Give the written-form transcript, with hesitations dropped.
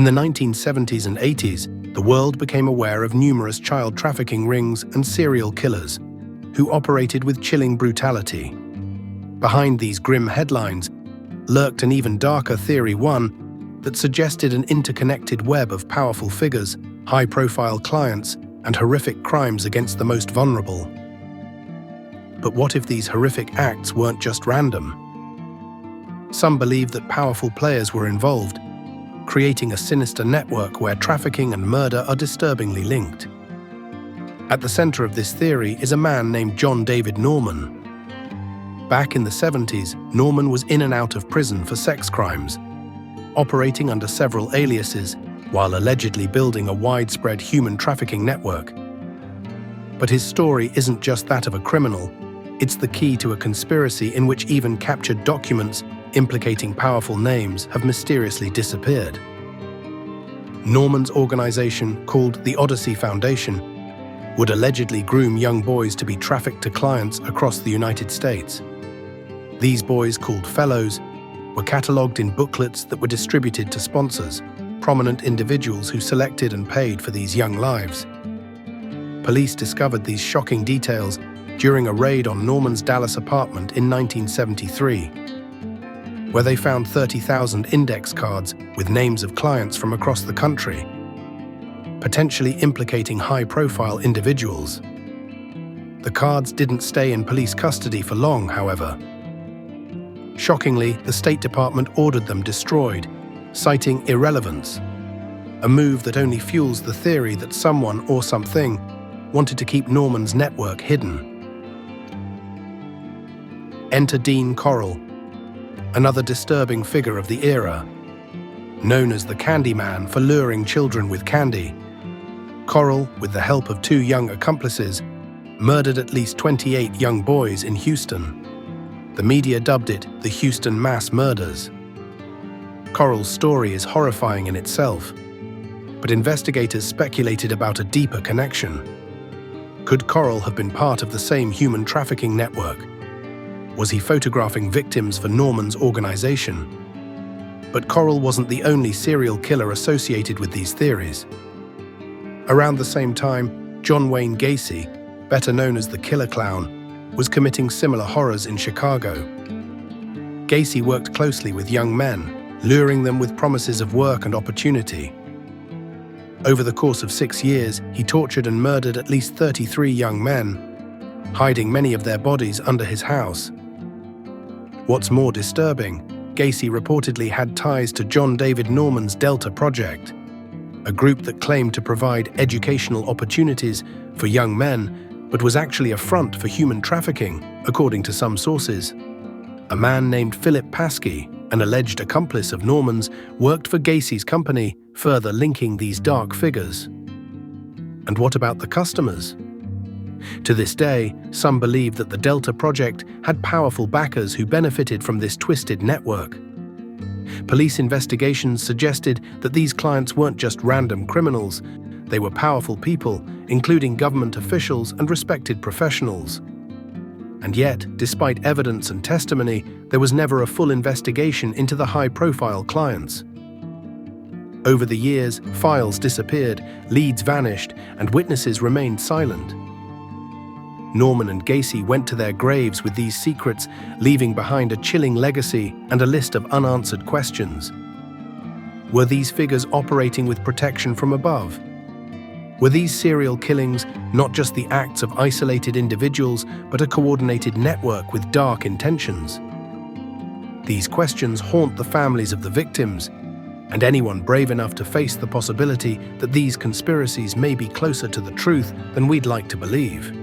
the 1970s and 80s, the world became aware of numerous child trafficking rings and serial killers who operated with chilling brutality. Behind these grim headlines lurked an even darker theory, one that suggested an interconnected web of powerful figures, high-profile clients, and horrific crimes against the most vulnerable. But what if these horrific acts weren't just random? Some believe that powerful players were involved, creating a sinister network where trafficking and murder are disturbingly linked. At the center of this theory is a man named John David Norman. Back in the 70s, Norman was in and out of prison for sex crimes, operating under several aliases while allegedly building a widespread human trafficking network. But his story isn't just that of a criminal, it's the key to a conspiracy in which even captured documents implicating powerful names have mysteriously disappeared. Norman's organization, called the Odyssey Foundation, would allegedly groom young boys to be trafficked to clients across the United States. These boys, called fellows, were catalogued in booklets that were distributed to sponsors, prominent individuals who selected and paid for these young lives. Police discovered these shocking details during a raid on Norman's Dallas apartment in 1973, where they found 30,000 index cards with names of clients from across the country, potentially implicating high-profile individuals. The cards didn't stay in police custody for long, however. Shockingly, the State Department ordered them destroyed, citing irrelevance, a move that only fuels the theory that someone or something wanted to keep Norman's network hidden. Enter Dean Corll, another disturbing figure of the era. Known as the Candyman for luring children with candy, Corll, with the help of 2 young accomplices, murdered at least 28 young boys in Houston. The media dubbed it the Houston Mass Murders. Corll's story is horrifying in itself, but investigators speculated about a deeper connection. Could Corll have been part of the same human trafficking network? Was he photographing victims for Norman's organization? But Corll wasn't the only serial killer associated with these theories. Around the same time, John Wayne Gacy, better known as the Killer Clown, was committing similar horrors in Chicago. Gacy worked closely with young men, luring them with promises of work and opportunity. Over the course of 6 years, he tortured and murdered at least 33 young men, hiding many of their bodies under his house. What's more disturbing, Gacy reportedly had ties to John David Norman's Delta Project, a group that claimed to provide educational opportunities for young men, but was actually a front for human trafficking, according to some sources. A man named Philip Paskey, an alleged accomplice of Norman's, worked for Gacy's company, further linking these dark figures. And what about the customers? To this day, some believe that the Delta Project had powerful backers who benefited from this twisted network. Police investigations suggested that these clients weren't just random criminals, they were powerful people, including government officials and respected professionals. And yet, despite evidence and testimony, there was never a full investigation into the high-profile clients. Over the years, files disappeared, leads vanished, and witnesses remained silent. Norman and Gacy went to their graves with these secrets, leaving behind a chilling legacy and a list of unanswered questions. Were these figures operating with protection from above? Were these serial killings not just the acts of isolated individuals, but a coordinated network with dark intentions? These questions haunt the families of the victims, and anyone brave enough to face the possibility that these conspiracies may be closer to the truth than we'd like to believe.